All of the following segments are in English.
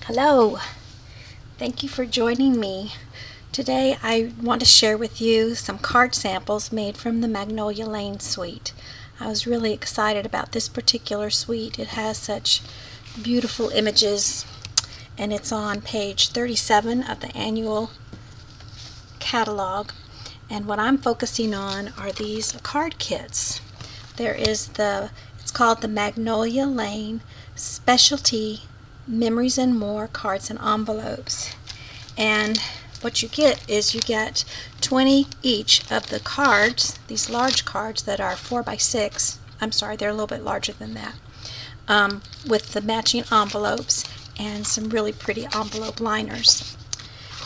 Hello, thank you for joining me. Today I want to share with you some card samples made from the Magnolia Lane Suite. I was really excited about this particular suite. It has such beautiful images, and it's on page 37 of the annual catalog. And what I'm focusing on are these card kits. It's called the Magnolia Lane Specialty Memories and More cards and envelopes. And what you get is you get 20 each of the cards, these large cards that are 4 by 6. I'm sorry, they're a little bit larger than that, with the matching envelopes and some really pretty envelope liners.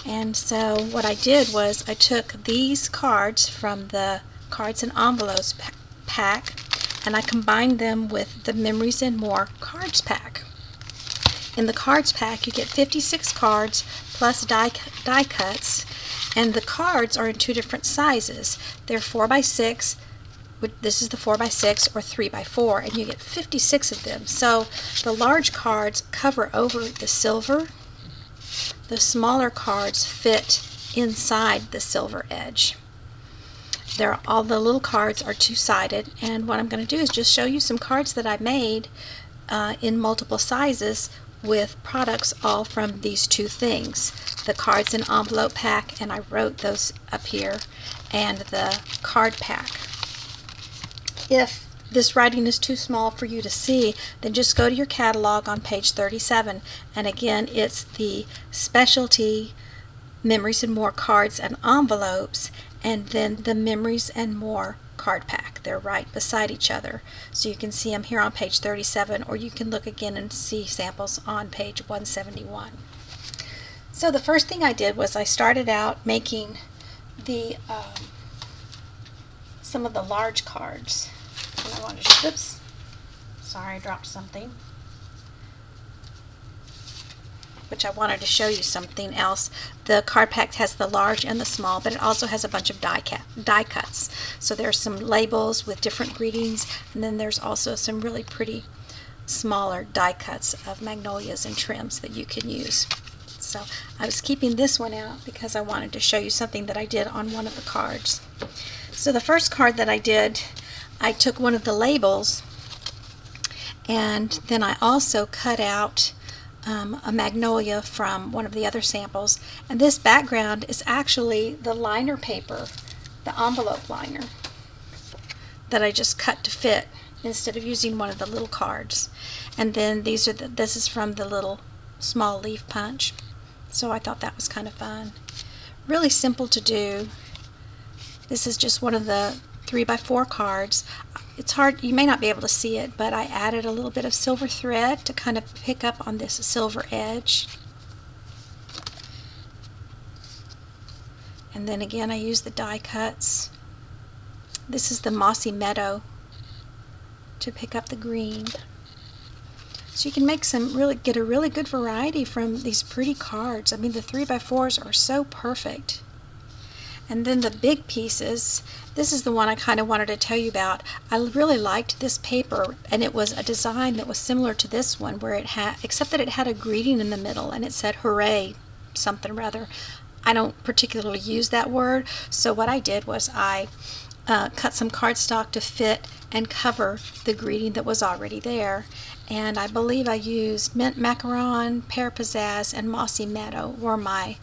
And so what I did was I took these cards from the cards and envelopes pack, and I combined them with the Memories and More cards pack. In the cards pack you get 56 cards plus die cuts, and the cards are in two different sizes. They're 4 by 6. This is the 4 by 6 or 3 by 4, and you get 56 of them. So the large cards cover over the silver. The smaller cards fit inside the silver edge. All the little cards are two-sided, and what I'm going to do is just show you some cards that I made in multiple sizes with products all from these two things, the cards and envelope pack, and I wrote those up here, and the card pack. If this writing is too small for you to see, then just go to your catalog on page 37, and again it's the Specialty Memories and More cards and envelopes, and then the Memories and More card pack. They're right beside each other, so you can see them here on page 37, or you can look again and see samples on page 171. So the first thing I did was I started out making the some of the large cards. And I wanted to, oops, sorry, I dropped something. Which I wanted to show you something else. The card pack has the large and the small, but it also has a bunch of die cuts. So there's some labels with different greetings, and then there's also some really pretty smaller die cuts of magnolias and trims that you can use. So I was keeping this one out because I wanted to show you something that I did on one of the cards. So the first card that I did, I took one of the labels, and then I also cut out a magnolia from one of the other samples, and this background is actually the liner paper, the envelope liner that I just cut to fit instead of using one of the little cards. And then this is from the little small leaf punch, so I thought that was kind of fun. Really simple to do. This is just one of the 3 by 4 cards. It's hard, you may not be able to see it, but I added a little bit of silver thread to kind of pick up on this silver edge. And then again I used the die cuts. This is the mossy meadow to pick up the green. So you can make get a really good variety from these pretty cards. I mean, the 3 by 4s are so perfect. And then the big pieces, this is the one I kind of wanted to tell you about. I really liked this paper, and it was a design that was similar to this one, where it had, except that it had a greeting in the middle and it said hooray something rather. I don't particularly use that word, so what I did was I cut some cardstock to fit and cover the greeting that was already there. And I believe I used mint macaron, pear pizzazz, and mossy meadow were my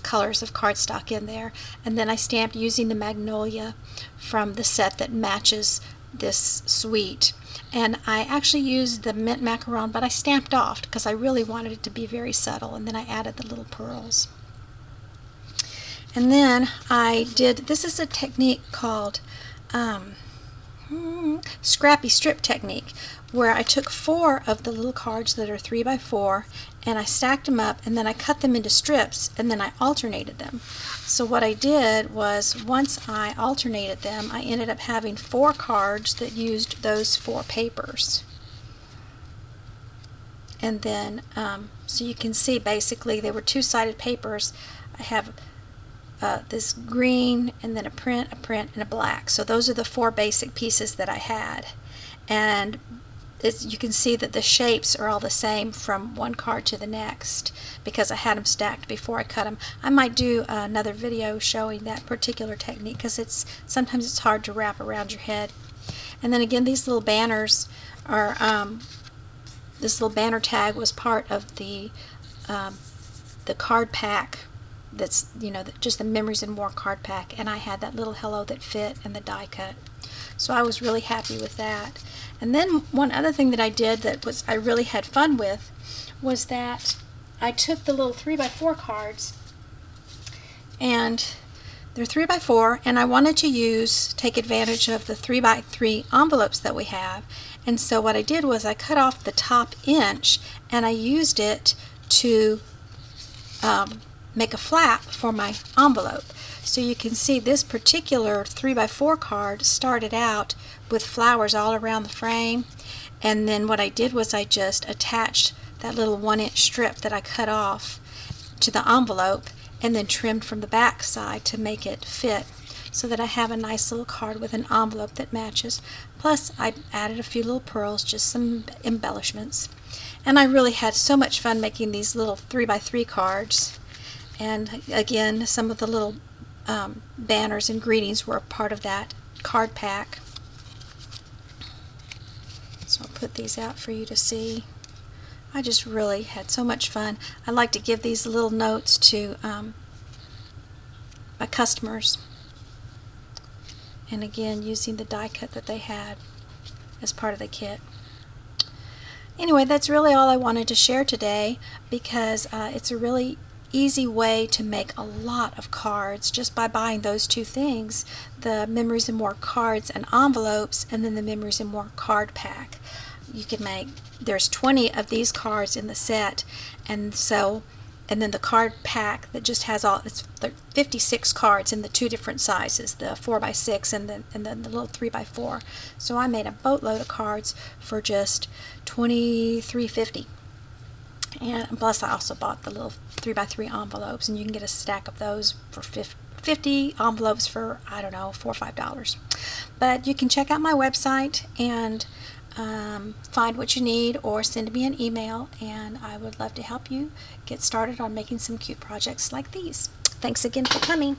colors of cardstock in there, and then I stamped using the magnolia from the set that matches this suite. And I actually used the mint macaron, but I stamped off because I really wanted it to be very subtle, and then I added the little pearls. And then I did, this is a technique called scrappy strip technique, where I took 4 of the little cards that are 3 by 4, and I stacked them up, and then I cut them into strips, and then I alternated them. So what I did was, once I alternated them, I ended up having 4 cards that used those 4 papers. And then so you can see basically they were two-sided papers. I have this green, and then a print, and a black. So those are the 4 basic pieces that I had. And you can see that the shapes are all the same from one card to the next because I had them stacked before I cut them. I might do another video showing that particular technique because sometimes it's hard to wrap around your head. And then again, these little banners are this little banner tag was part of the card pack. That's, you know, just the Memories and More card pack, and I had that little hello that fit and the die cut. So I was really happy with that. And then one other thing that I did that I really had fun with was that I took the little 3x4 cards, and they're 3x4, and I wanted to take advantage of the 3x3 envelopes that we have. And so what I did was I cut off the top inch and I used it to make a flap for my envelope. So you can see this particular 3x4 card started out with flowers all around the frame, and then what I did was I just attached that little 1-inch strip that I cut off to the envelope and then trimmed from the back side to make it fit, so that I have a nice little card with an envelope that matches. Plus I added a few little pearls, just some embellishments. And I really had so much fun making these little 3x3 cards. And again, some of the little banners and greetings were a part of that card pack. So I'll put these out for you to see. I just really had so much fun. I like to give these little notes to my customers. And again, using the die cut that they had as part of the kit. Anyway, that's really all I wanted to share today, because it's a really easy way to make a lot of cards just by buying those two things, the Memories and More cards and envelopes, and then the Memories and More card pack. You can make, there's 20 of these cards in the set, and then the card pack that just has it's 56 cards in the two different sizes, the 4x6 and then the little 3x4. So I made a boatload of cards for just $23.50. And plus I also bought the little 3x3 envelopes, and you can get a stack of those for 50 envelopes for, I don't know, $4 or $5. But you can check out my website and find what you need, or send me an email, and I would love to help you get started on making some cute projects like these. Thanks again for coming.